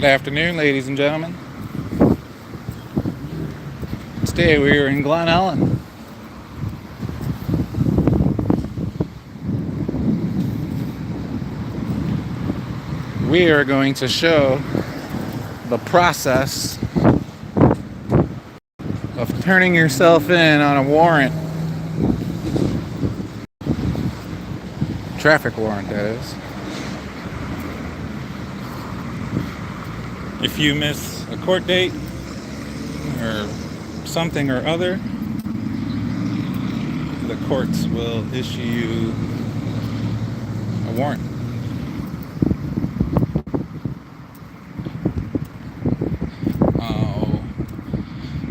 Good afternoon, ladies and gentlemen. Today we are in Glen Ellyn. We are going to show the process of turning yourself in on a warrant. Traffic warrant, that is. If you miss a court date or something or other, the courts will issue you a warrant.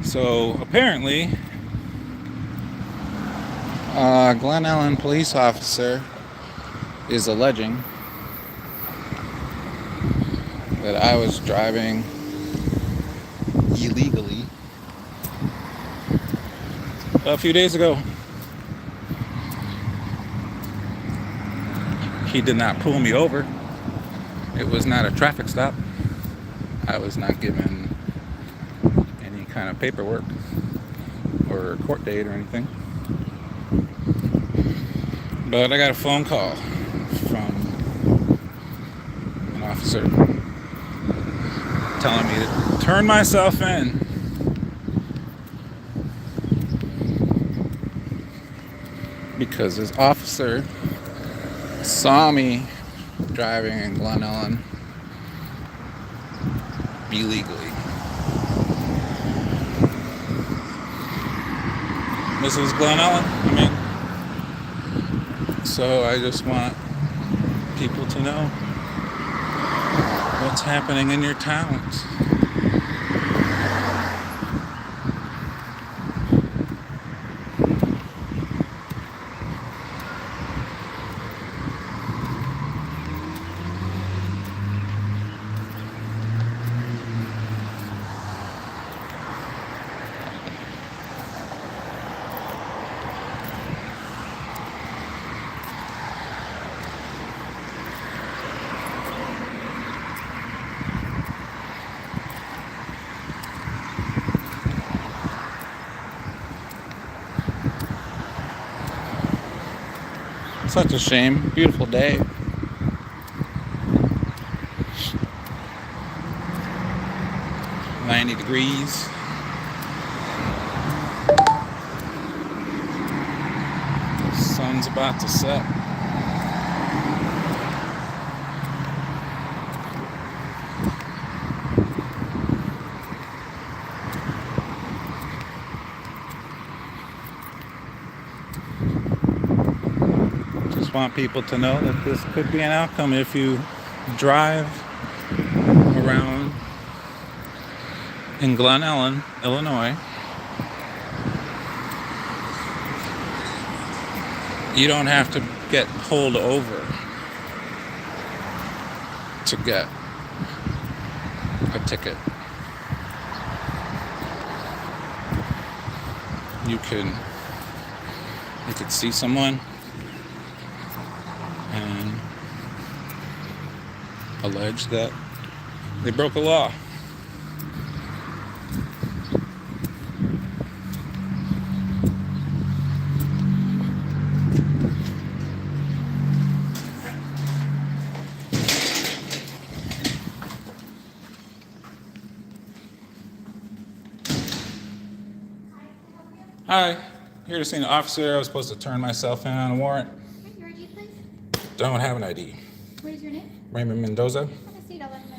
So apparently, Glen Ellyn police officer is alleging that I was driving illegally a few days ago. He did not pull me over. It was not a traffic stop. I was not given any kind of paperwork or court date or anything. But I got a phone call from an officer telling me to turn myself in. Because this officer saw me driving in Glen Ellyn illegally. This is Glen Ellyn. So I just want people to know what's happening in your towns. Such a shame. Beautiful day. $90. Sun's about to set. Want people to know that this could be an outcome if you drive around in Glen Ellyn, Illinois. You don't have to get pulled over to get a ticket. You could see someone and allege that they broke a law. Hi, here to see an officer. I was supposed to turn myself in on a warrant. Your ID, please. Don't have an ID. What is your name? Raymond Mendoza. Have a seat. I'll let him know.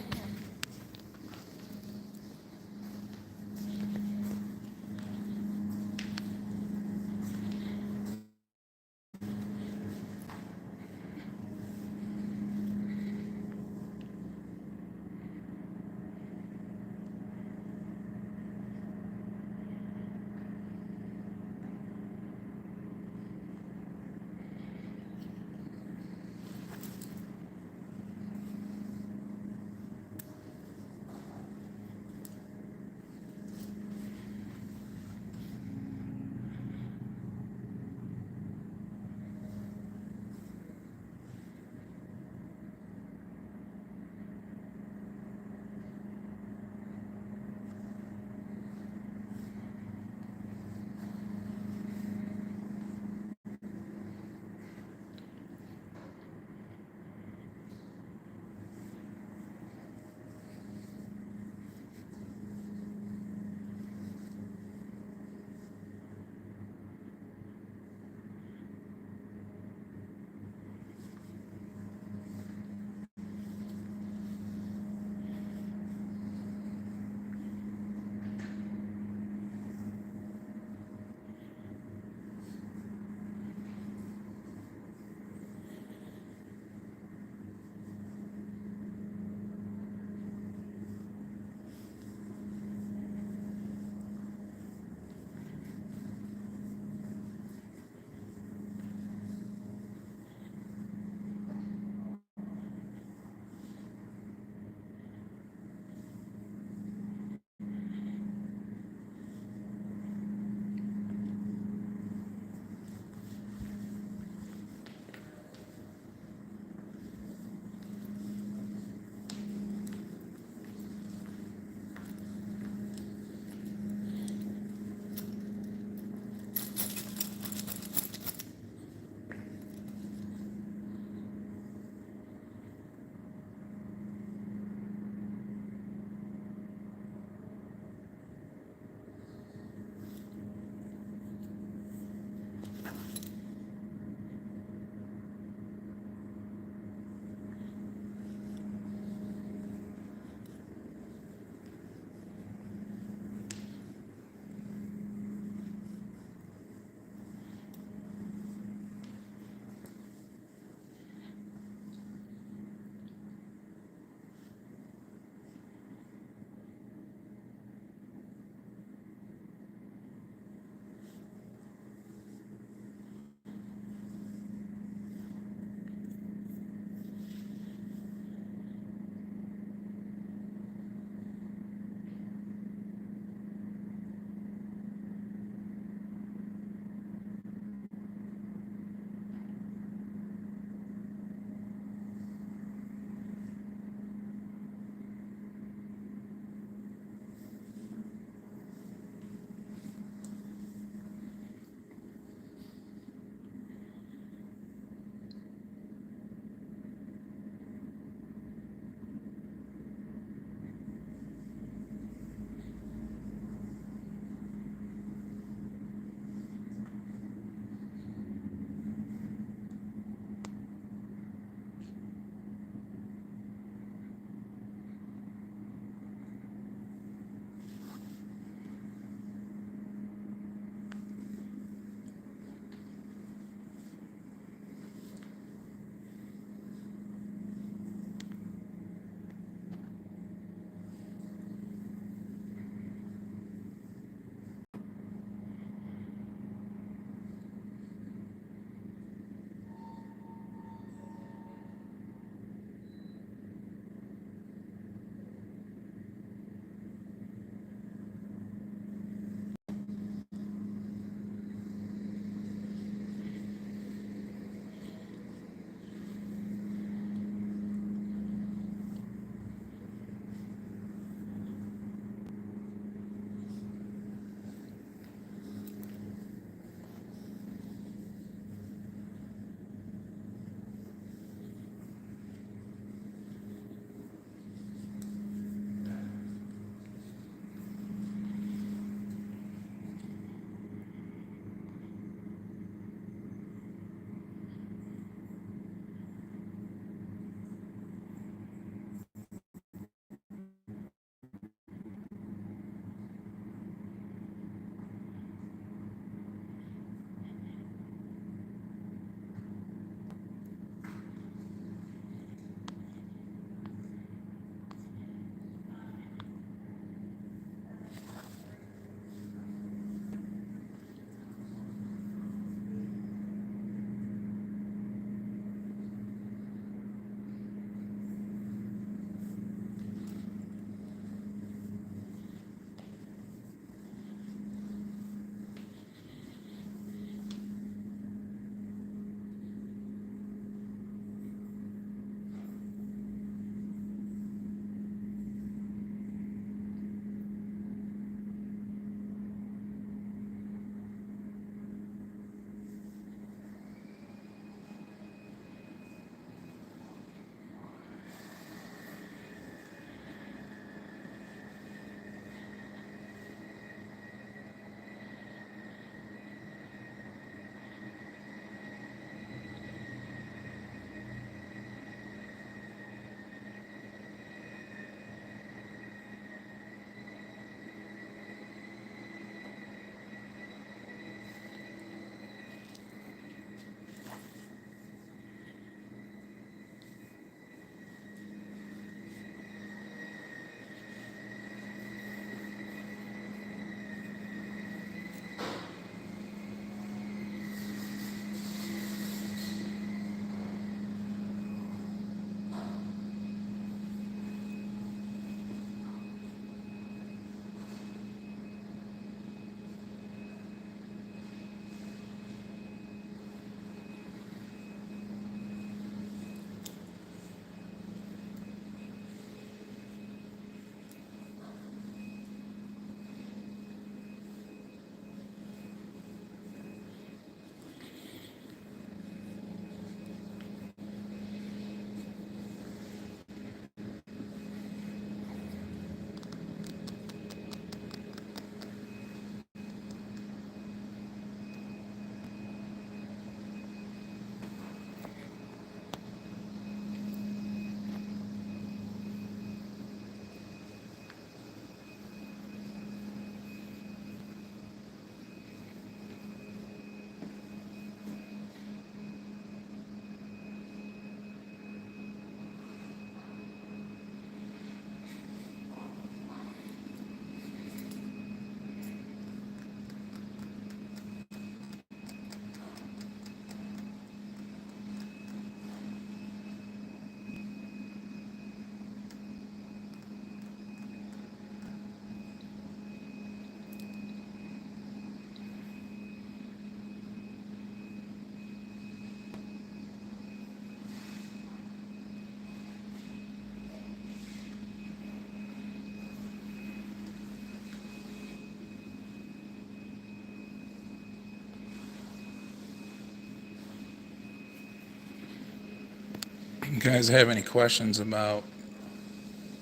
guys have any questions about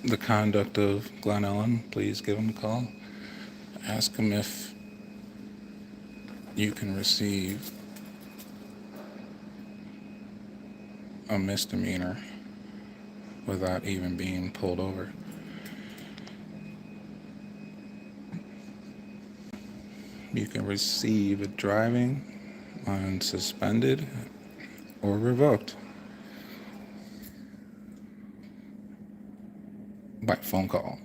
the conduct of Glen Ellyn, please give him a call. Ask him if you can receive a misdemeanor without even being pulled over. You can receive a driving on suspended or revoked by phone call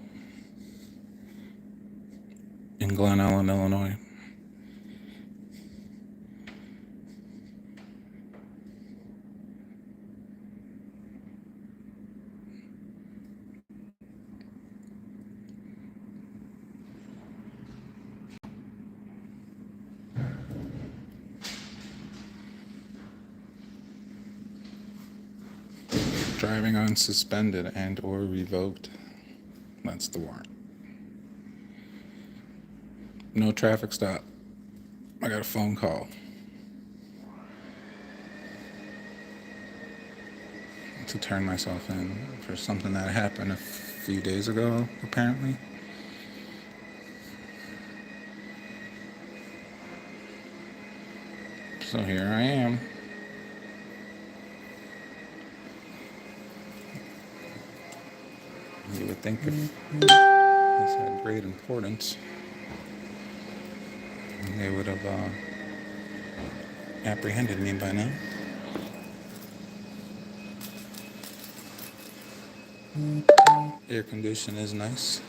in Glen Ellyn, Illinois. Driving on suspended and or revoked. That's the warrant. No traffic stop. I got a phone call to turn myself in for something that happened a few days ago, apparently. So here I am. You would think if this had great importance, they would have apprehended me by now. Air condition is nice.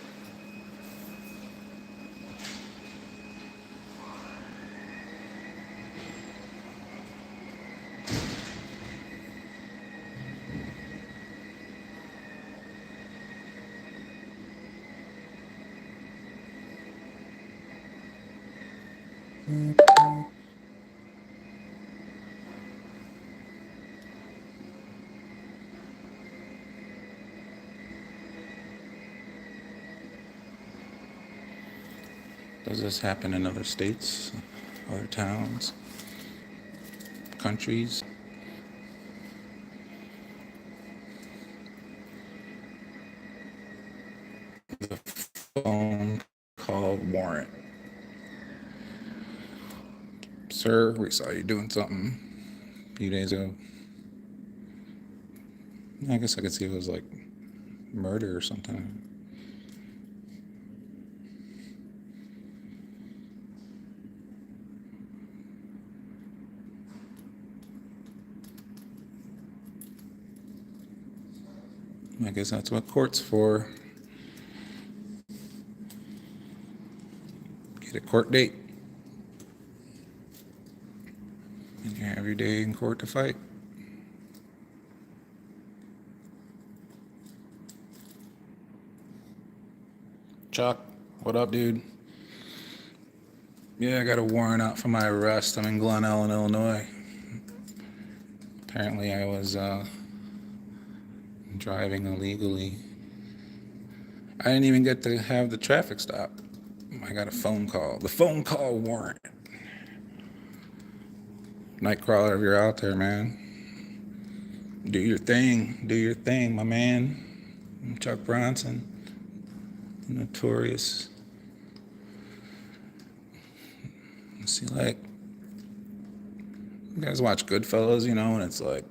Does this happen in other states, other towns, countries? The phone call warrant. Sir, we saw you doing something a few days ago. I guess I could see it was like murder or something. I guess that's what court's for. Get a court date. And you have your day in court to fight. Chuck, what up, dude? Yeah, I got a warrant out for my arrest. I'm in Glen Ellyn, Illinois. Apparently I was driving illegally. I didn't even get to have the traffic stop. I got a phone call. The phone call warrant. Nightcrawler, if you're out there, man. Do your thing. Do your thing, my man. I'm Chuck Bronson. Notorious. See, like, you guys watch Goodfellas, you know, and it's like,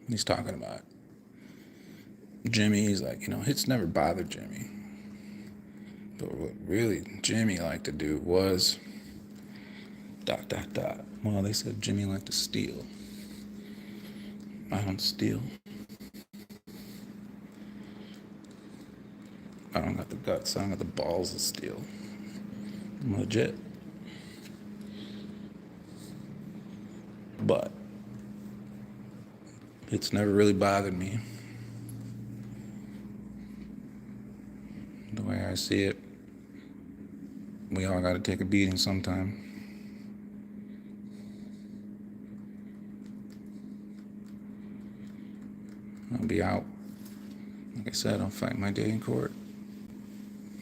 he's talking about Jimmy. He's like, you know, hits never bothered Jimmy. But what really Jimmy liked to do was ... Well, they said Jimmy liked to steal. I don't steal. I don't got the guts. I don't got the balls to steal. I'm legit. But it's never really bothered me. The way I see it, we all got to take a beating sometime. I'll be out. Like I said, I'll fight my day in court.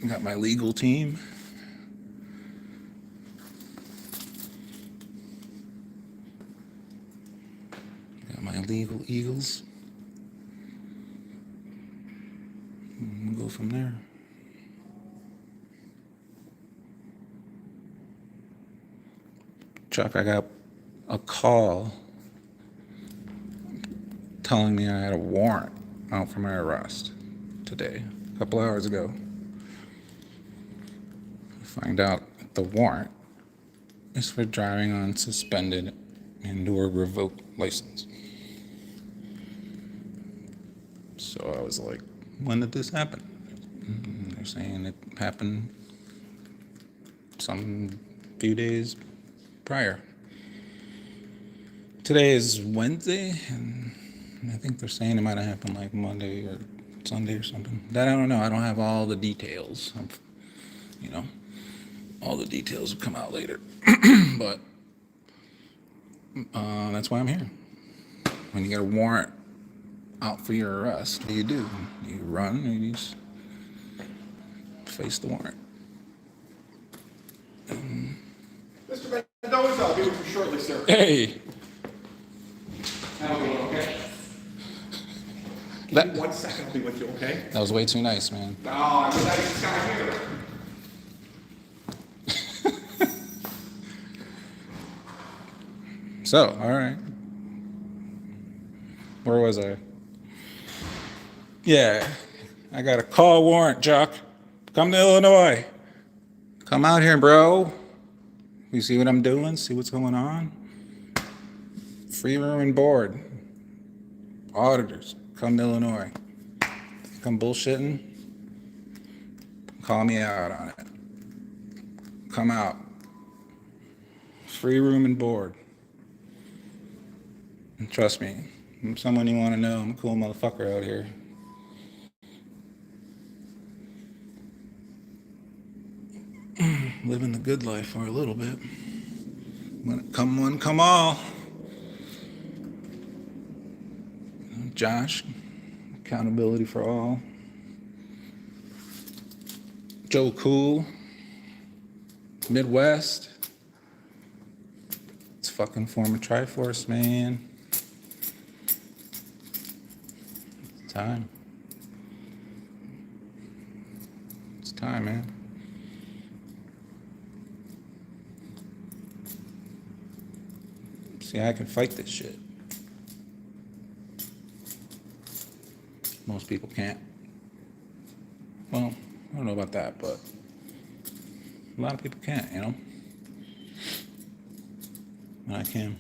I got my legal team. Got my illegal eagles. We'll go from there. Chuck, I got a call telling me I had a warrant out for my arrest today, a couple hours ago. I find out the warrant is for driving on suspended and/or revoked license. So I was like, when did this happen? And they're saying it happened some few days prior. Today is Wednesday, and I think they're saying it might have happened like Monday or Sunday or something. That I don't know. I don't have all the details. All the details will come out later. But that's why I'm here. When you get a warrant out for your arrest, what do? You run or you just face the warrant. Mr. Mendoza, I'll be with you shortly, sir. Hey! Okay. Give me 1 second, I'll be with you, okay? That was way too nice, man. No, I'm a nice guy here. So, all right. Where was I? Yeah, I got a call warrant, Chuck. Come to Illinois. Come out here, bro. You see what I'm doing? See what's going on? Free room and board. Auditors, come to Illinois. Come bullshitting? Call me out on it. Come out. Free room and board. And trust me, I'm someone you want to know. I'm a cool motherfucker out here. Living the good life for a little bit. Come one, come all. Josh, accountability for all. Joe Cool, Midwest. It's fucking form a Triforce, man. It's time. It's time, man. See, I can fight this shit. Most people can't. Well, I don't know about that, but a lot of people can't, you know? And I can.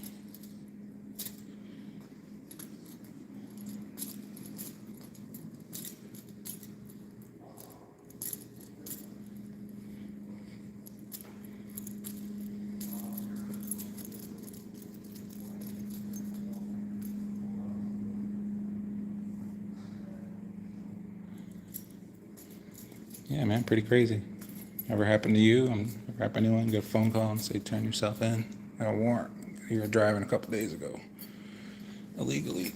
Yeah, man, pretty crazy. Ever happened to you? Ever happened to anyone? Get a phone call and say, turn yourself in. Got a warrant. You were driving a couple days ago. Illegally.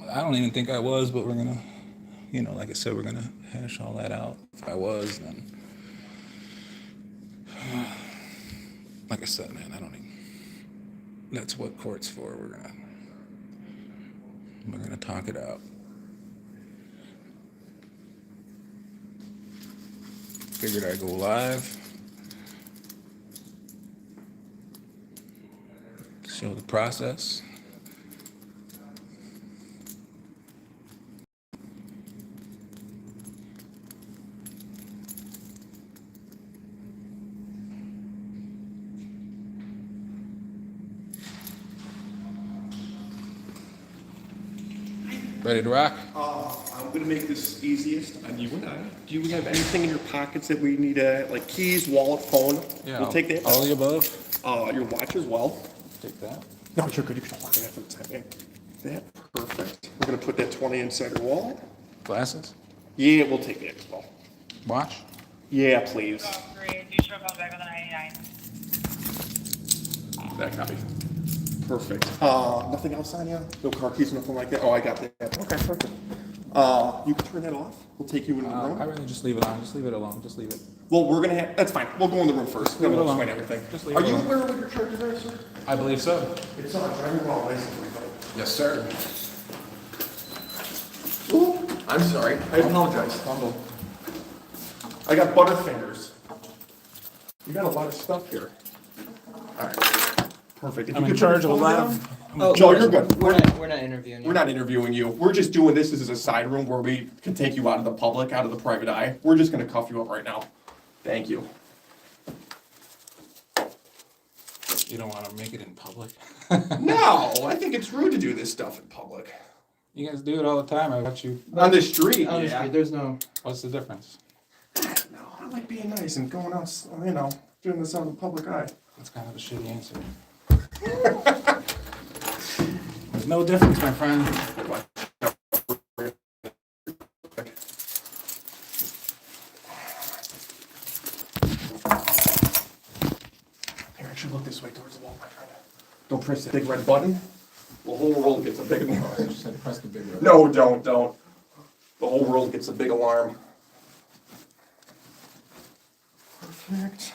I don't even think I was, but we're going to, like I said, we're going to hash all that out. If I was, then. Like I said, man, I don't even. That's what court's for. We're going to talk it out. Figured I'd go live, show the process. Ready to rock? I'm gonna make this easiest on you and I. Do you have anything in your pockets that we need, like keys, wallet, phone? Yeah, We'll take that. all the above. Your watch as well. Take that. No, you're good. You can walk in that for the second. That, perfect. We're gonna put that 20 inside your wallet. Glasses. Yeah, we'll take that as well. Watch. Yeah, please. Oh, great. You should have back with a 99. That copy. Perfect. Nothing else on you? No car keys, nothing like that? Oh, I got that. Okay, perfect. You can turn that off. We'll take you in the room. I really just leave it on. Just leave it alone. Just leave it. Well, we're gonna have, that's fine. We'll go in the room first. Then leave it we'll alone. explain everything. Just leave Are it you alone. aware of what your charges are, sir? I believe so. It's on a driving while license revoked. Yes, sir. Ooh, I'm sorry. I apologize. I got Butterfingers. You got a lot of stuff here. All right. Perfect. If I'm you in could charge put of your phone 11. down. Oh, Joe, you're good. We're not interviewing you. We're not interviewing you. We're just doing this as a side room where we can take you out of the public, out of the private eye. We're just gonna cuff you up right now. Thank you. You don't want to make it in public. No, I think it's rude to do this stuff in public. You guys do it all the time. I watch you. On the street, On the yeah. street, there's no. What's the difference? No, I like being nice and going out, you know, doing this out in the public eye. That's kind of a shitty answer. There's no difference, my friend. Here, I should look this way towards the wall, my friend. Don't press the big red button. The whole world gets a big alarm. I just said press the big red. No, don't. The whole world gets a big alarm. Perfect.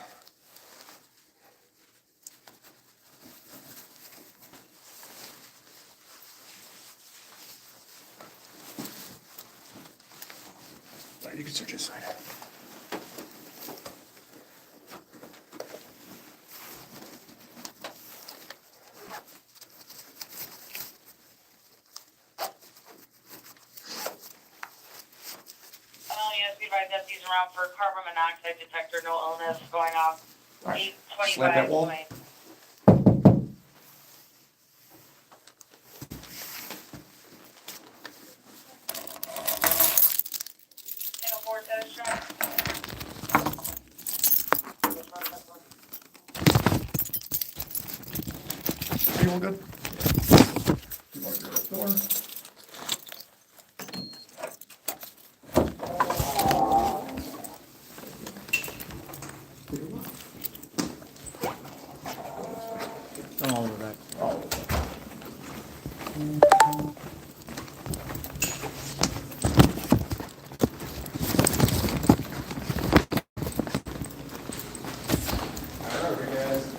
All right, you can search this side. Yes, we advise deputies around for carbon monoxide detector, no illness going off. All right, 8:25. slap that wall. Are you all good? You want to go to the door? All over that. All right, guys.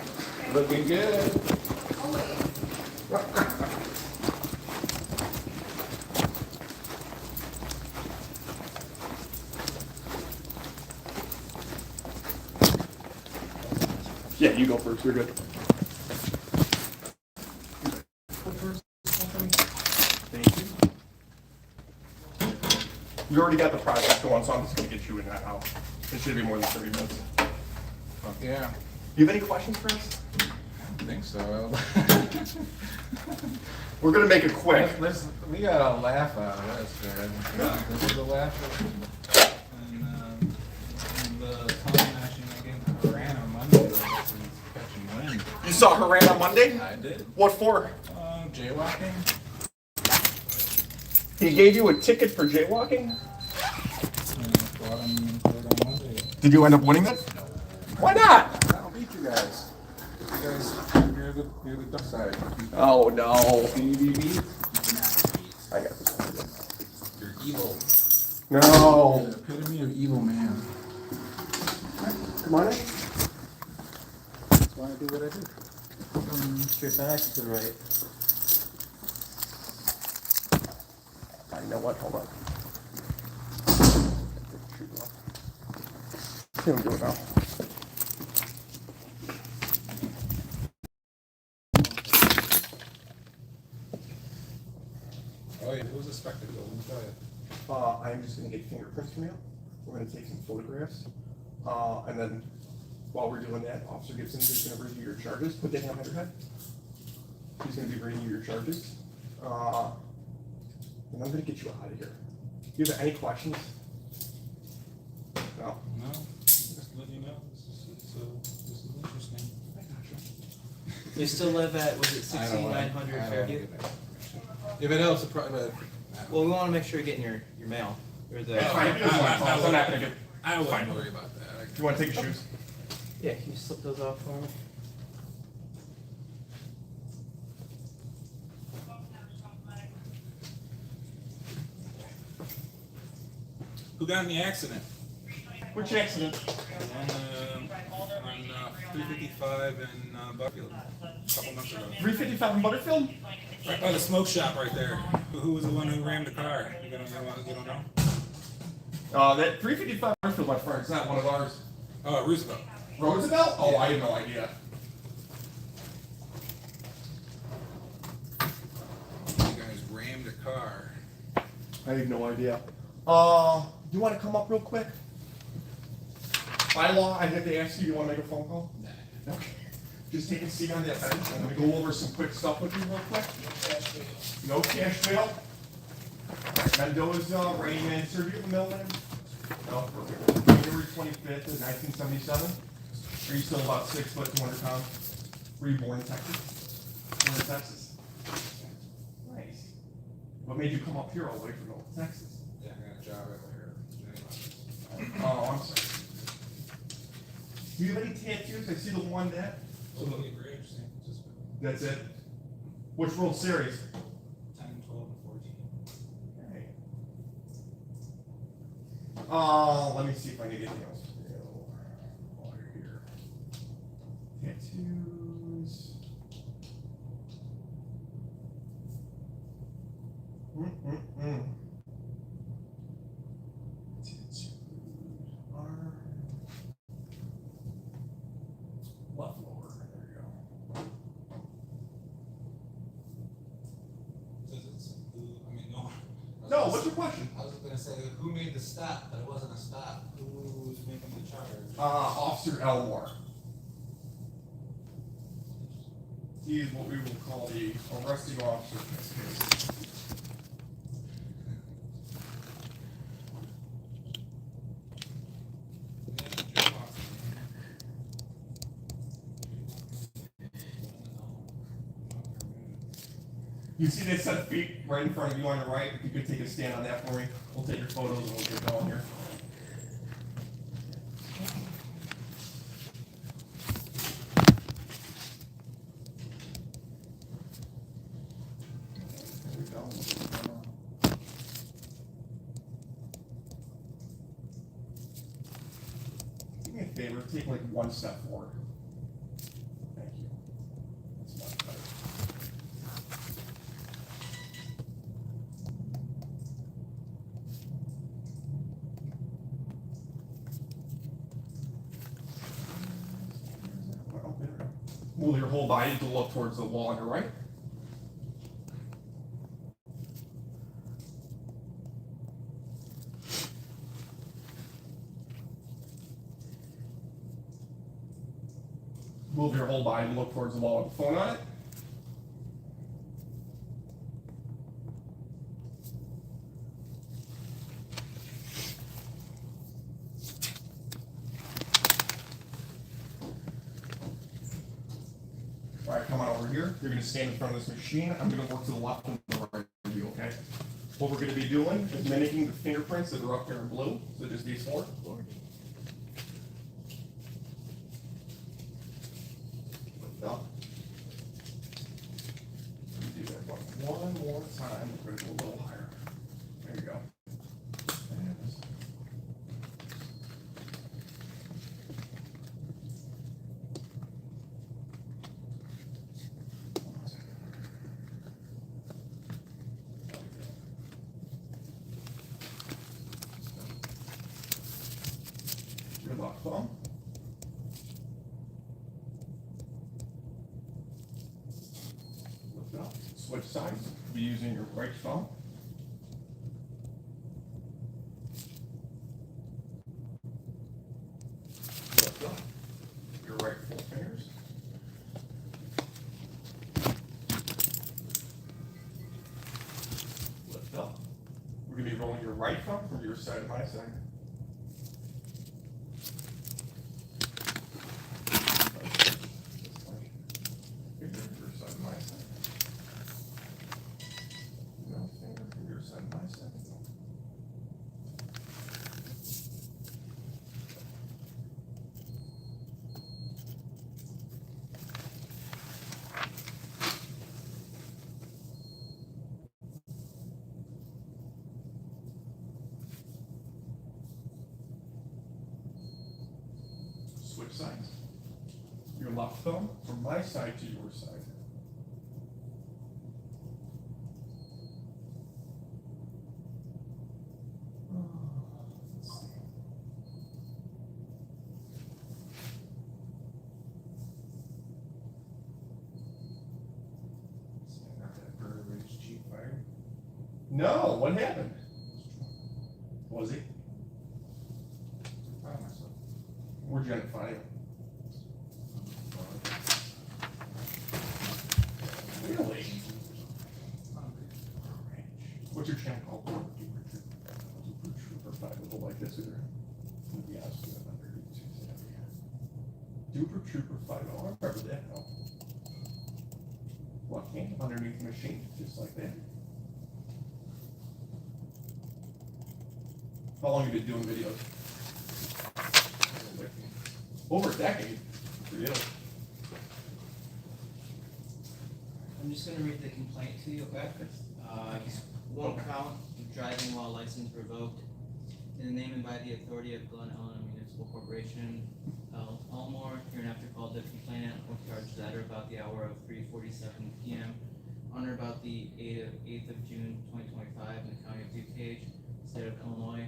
Looking good. Yeah, you go first. You're good. Thank you. You already got the project going, so I'm just gonna get you in that house. It should be more than 30 minutes. Fuck yeah. You have any questions for us? I think so. We're gonna make it quick. We got a laugh out of this, man. This is a laugh. And the tongue mashing against Haran on Monday was catching wind. You saw Haran on Monday? I did. What for? Jaywalking. He gave you a ticket for jaywalking? Brought him on Monday. Did you end up winning that? Why not? I'll beat you guys. You guys, you're the duck side. Oh no. Can you be beat? I got this. You're evil. No. The epitome of evil man. Come on in. That's why I do what I do. Sure, that's to the right. You know what? Hold on. See him do it now. Oh yeah, it was a spectacle, let me tell you. I'm just gonna get fingerprints from you. We're gonna take some photographs. And then while we're doing that, Officer Gibson is gonna review your charges. Put that hand on your head. He's gonna be reading you your charges. And I'm gonna get you out of here. Do you have any questions? No? No, just letting you know, this is interesting. I got you. You still live at, was it I don't wanna- 6900 I don't Fairview? wanna get that information. If it helps, Well, we want to make sure you're getting your mail. Or the, Fine, I'm not gonna get. I wouldn't worry about that. Do you wanna take your shoes? yeah, can you slip those off for me? Who got in the accident? Which accident? On 355 in Buckfield, a couple months ago. 355 in Butterfield? Right by the smoke shop right there. Who was the one who rammed the car? You don't know? That 355 Marshfield, my friend, it's not one of ours. Oh, Roosevelt. Roosevelt? Oh, I have no idea. You guys rammed a car. I have no idea. You want to come up real quick? By law, I have to ask you, you want to make a phone call? Nah. Okay. Just take a seat on that bench. I'm going to go over some quick stuff with you real quick. No cash bail. Mendoza, Rain Man, surgery of the middleman. No, perfect. January 25th of 1977. Are you still about 6 foot, 200 pounds? Were you born in Texas? Born in Texas. Nice. What made you come up here all the way from North Texas? Yeah, I got a job right here. Oh, I'm sorry. Do you have any tattoos? I see the one that. Totally Bridge, San Francisco. That's it. Which World Series? 10, 12, and 14. Okay. Let me see if I can get anything else for you while you're here. Tattoos. Tattoos. Arm. Left lower. There you go. No, what's your question? I was going to say, who made the stop, but it wasn't a stop. Who was making the charge? Officer Elmore. He is what we will call the arresting officer in this case. You see that set of feet right in front of you on your right? If you could take a stand on that for me, we'll take your photos and we'll get going here. There we go. Do me a favor, take like one step forward. Thank you. That's much better. Move your whole body to look towards the wall on your right. Move your whole body to look towards the wall with the phone on it. All right, come on over here. You're going to stand in front of this machine. I'm going to work to the left and the right of you, okay? What we're going to be doing is mimicking the fingerprints that are up there in blue. So just these four. Up. Let me do that one more time. We're going to go a little higher. There you go. And your left thumb. Lift it up. Switch sides. Be using your right thumb. Lift up. Your right four fingers. Lift up. We're going to be rolling your right thumb from your side to my side. Your side to my side. No finger from your side to my side. Switch sides. Your left thumb from my side to your side. No, what happened? Was he? Where'd you end up finding him? Really? What's your channel called? Duper Trooper 5 with a like this either. I'm gonna be honest with you, I'm not very good at using that. Duper Trooper 5, oh, I remember that now. Left hand underneath the machine, just like that. How long have you been doing videos? Over a decade. Really? I'm just gonna read the complaint to you, okay? One count, driving while license revoked, in the name and by the authority of Glen Ellyn Municipal Corporation, Elmore, hereinafter called the complainant or charged that or about the hour of 3:47 p.m. on or about the 8th of June 2025 in the county of DuPage, state of Illinois.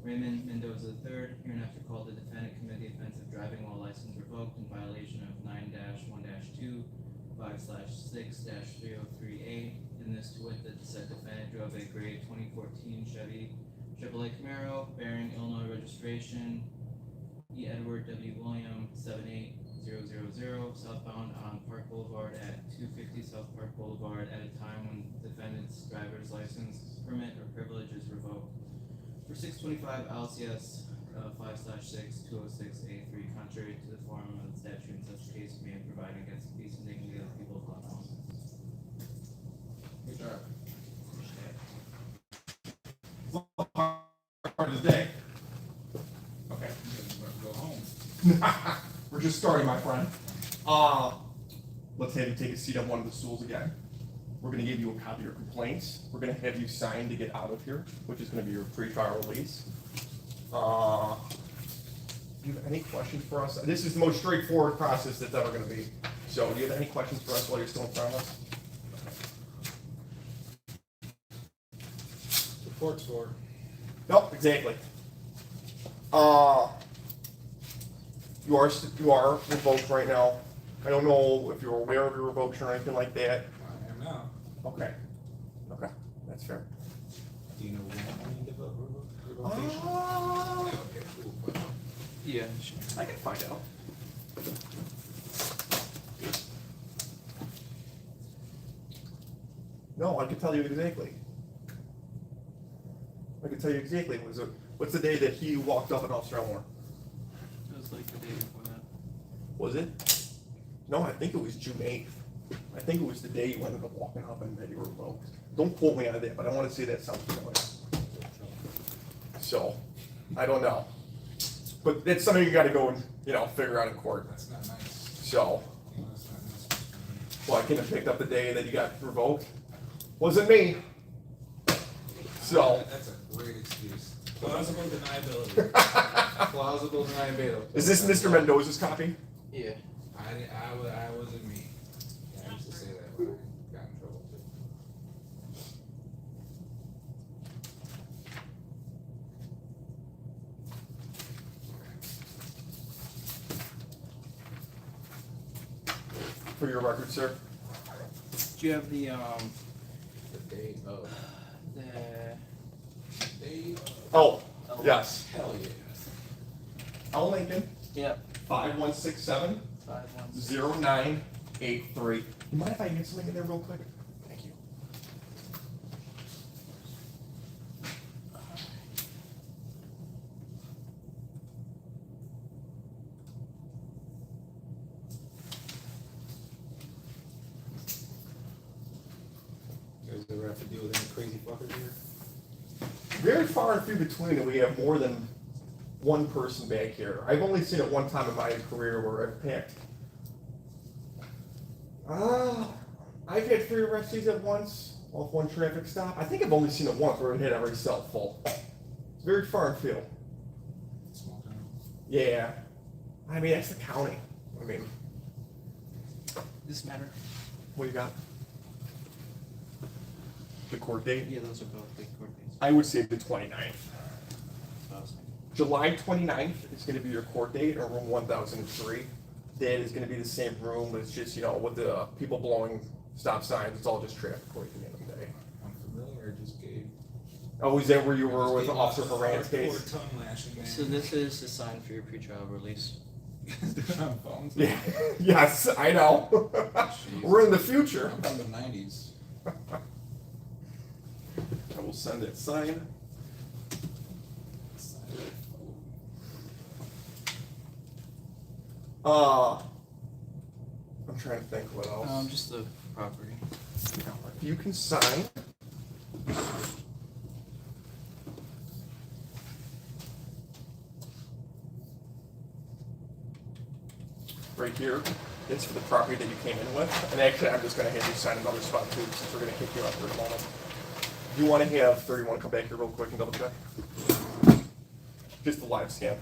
Raymond Mendoza III, hereinafter called the defendant committed the offense of driving while license revoked in violation of 9-1-2 5/6-303A. In this to wit that the said defendant drove a gray 2014 Chevy Chevrolet Camaro bearing Illinois registration E. Edward W. William 78000 southbound on Park Boulevard at 250 South Park Boulevard at a time when defendant's driver's license, permit, or privilege is revoked. For 625 LCS 5/6-206A3, contrary to the form of the statute in such case may provide against the peace and dignity of the people of Glen Ellyn. Good job. Part of the day. Okay. Go home. We're just starting, my friend. Let's have you take a seat on one of the stools again. We're gonna give you a copy of your complaints. We're gonna have you sign to get out of here, which is gonna be your pre-trial release. Do you have any questions for us? This is the most straightforward process that's ever gonna be. So, do you have any questions for us while you're still in front of us? The court's for. Nope, exactly. You are revoked right now. I don't know if you're aware of your revocation or anything like that. I am now. Okay. Okay, that's fair. Do you know when you give up revocation? Okay, cool. Yeah. I can find out. No, I can tell you exactly. I can tell you exactly. What's the day that he walked up at Officer Elmore? It was like the day before that. Was it? No, I think it was June 8th. I think it was the day you ended up walking up and that you were revoked. Don't quote me on that, but I want to say that sounds familiar. So, I don't know. But it's something you gotta go and, figure out in court. That's not nice. So, That's not nice. well, I couldn't have picked up the day that you got revoked. Wasn't me. So, That's a great excuse. Plausible deniability. Plausible deniability. is this Mr. Mendoza's copy? Yeah. I wasn't me. Yeah, I used to say that when I got in trouble too. For your record, sir. Do you have the The day of. Day of. Oh, yes. Hell yeah. L. Lincoln, Yep. 5167 516. 0983. You mind if I get something in there real quick? Thank you. You guys ever have to deal with any crazy fuckers here? Very far and few between, and we have more than one person back here. I've only seen it one time in my career where I've picked. I've had 3 arrestees at once off one traffic stop. I think I've only seen it once where it hit every cell full. It's very far and few. Small town. Yeah. I mean, that's the county. I mean, This matter? what do you got? The court date? Yeah, those are both big court dates. I would say the 29th. That's what I was thinking. July 29th is going to be your court date, or room 1003. That is going to be the same room, but it's just, with the people blowing stop signs, it's all just traffic at the end of the day. I'm familiar, just gave Oh, is that where you were with Officer Moran's case? Tongue lashing, man. So this is the sign for your pretrial release. Doing on phones. Yeah. Yes, I know. We're in the future. I'm from the 90s. I will send it signed. I'm trying to think what else. Just the property. If you can sign. Right here, it's for the property that you came in with. And actually, I'm just gonna have you sign another spot too, since we're gonna kick you out for a moment. Do you wanna have 31 come back here real quick and double check? Just the live scan.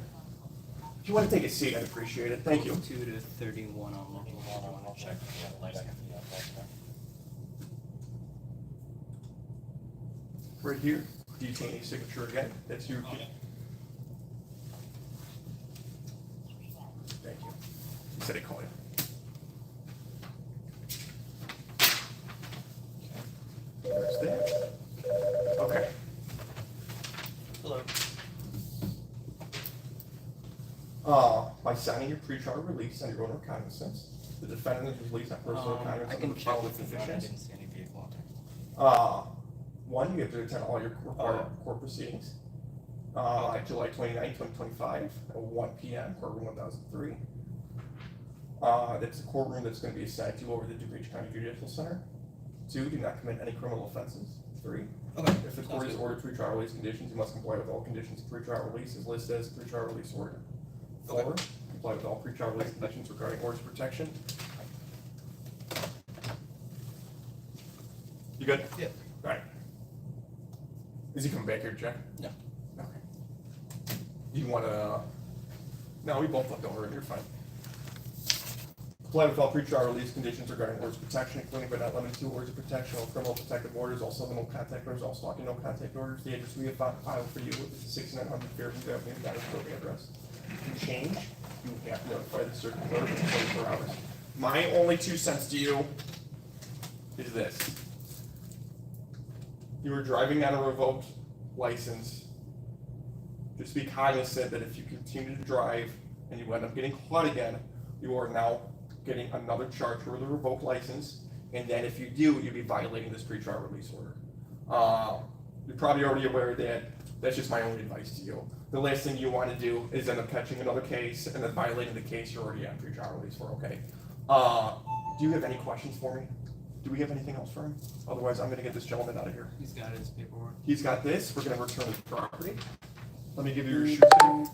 If you wanna take a seat, I'd appreciate it. Thank you. 2 to 31 on local. Check. Right here, detainee signature again. That's you. Thank you. He said he'd call you. There's that. Okay. Hello. By signing your pretrial release on your own recognizance, the defendant is released on personal I recognizance can of the check following with the phone. I conditions. didn't see any vehicle out there. One, you have to attend all your required court proceedings. July 29, 2025, at 1 p.m., courtroom 1003. That's the courtroom that's going to be assigned to you over the DuPage County Judicial Center. 2, do not commit any criminal offenses. 3, Okay. if the court has ordered pretrial release conditions, you must comply with all conditions of pretrial release as listed as pretrial release order. 4, comply with all pretrial release conditions regarding orders of protection. You good? Yep. All right. Is he coming back here, Jack? No. Okay. You wanna? No, we both left over. You're fine. Comply with all pretrial release conditions regarding orders of protection, including but not limited to orders of protection, all criminal protective orders, all civil no contact orders, all stalking no contact orders. The address we have filed for you is 6900 Fairview Avenue, that is building address. If you change, you have to notify the circuit clerk within 24 hours. My only 2 cents to you is this. You were driving on a revoked license. Just be cognizant that if you continue to drive and you end up getting caught again, you are now getting another charge for the revoked license. And then if you do, you'll be violating this pretrial release order. You're probably already aware of that. That's just my only advice to you. The last thing you want to do is end up catching another case and then violating the case you're already on pretrial release for, okay? Do you have any questions for me? Do we have anything else for him? Otherwise, I'm gonna get this gentleman out of here. He's got his paperwork. He's got this, we're gonna return his property. Let me give you your shoes back.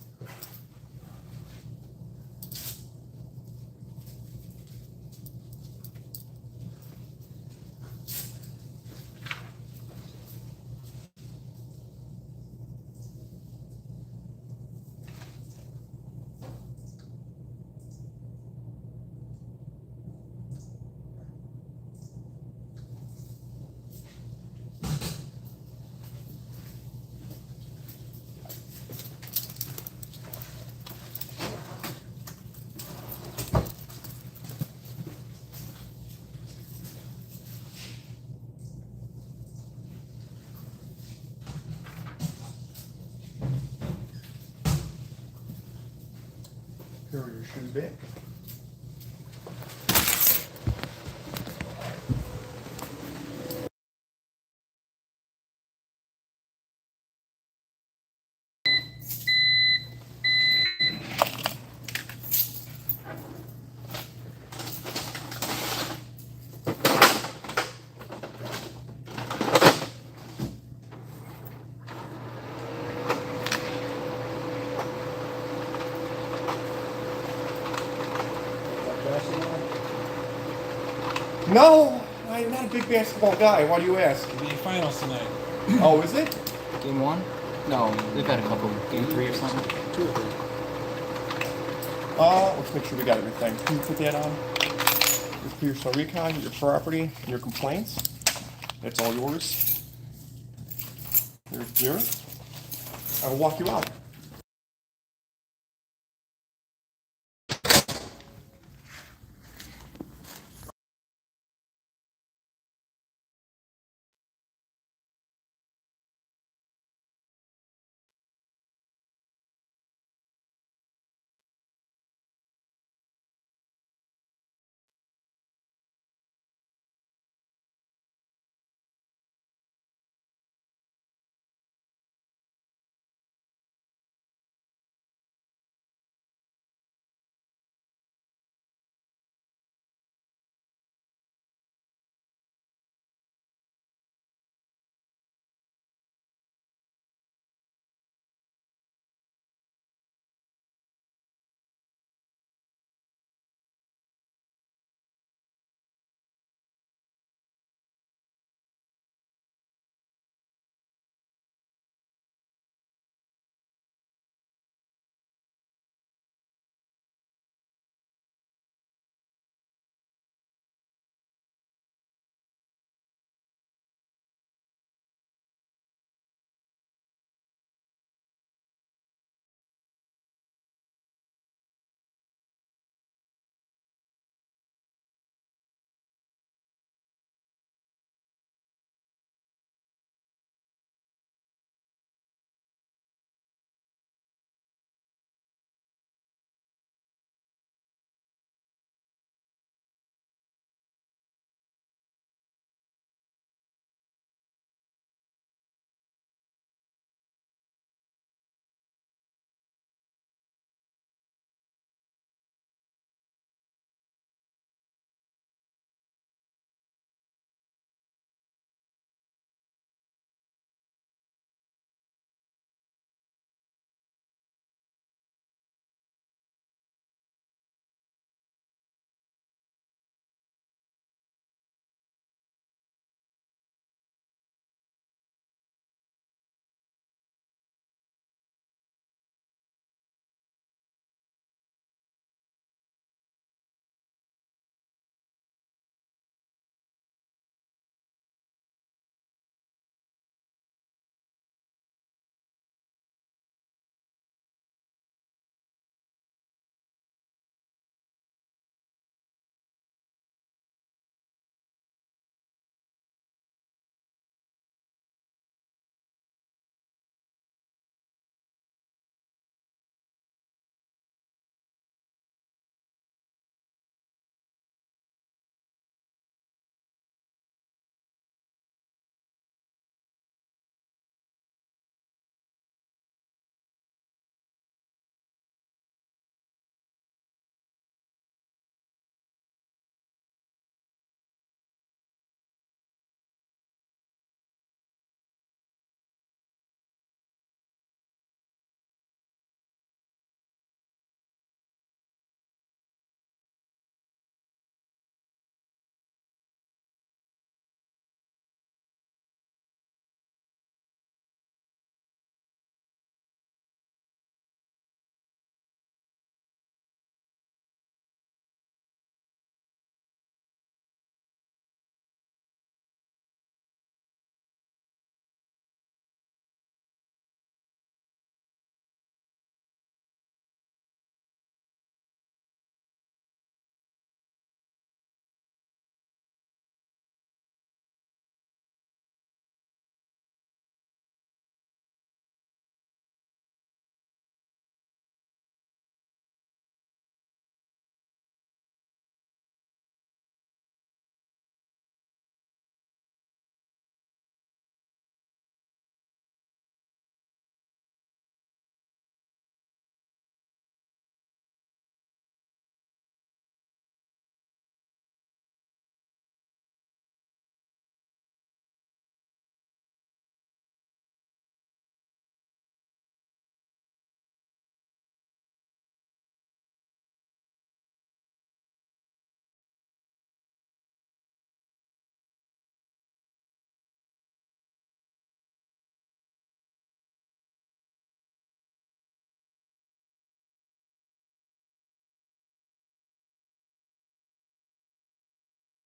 Here are your shoes back. No, I'm not a big basketball guy. Why do you ask? NBA Finals tonight. Oh, is it? Game 1? No, they've had a couple. Game 3 or something? 2 or 3. Let's make sure we got everything. Can you put that on? Your personal recon, your property, and your complaints. That's all yours. Here's yours. I'll walk you out.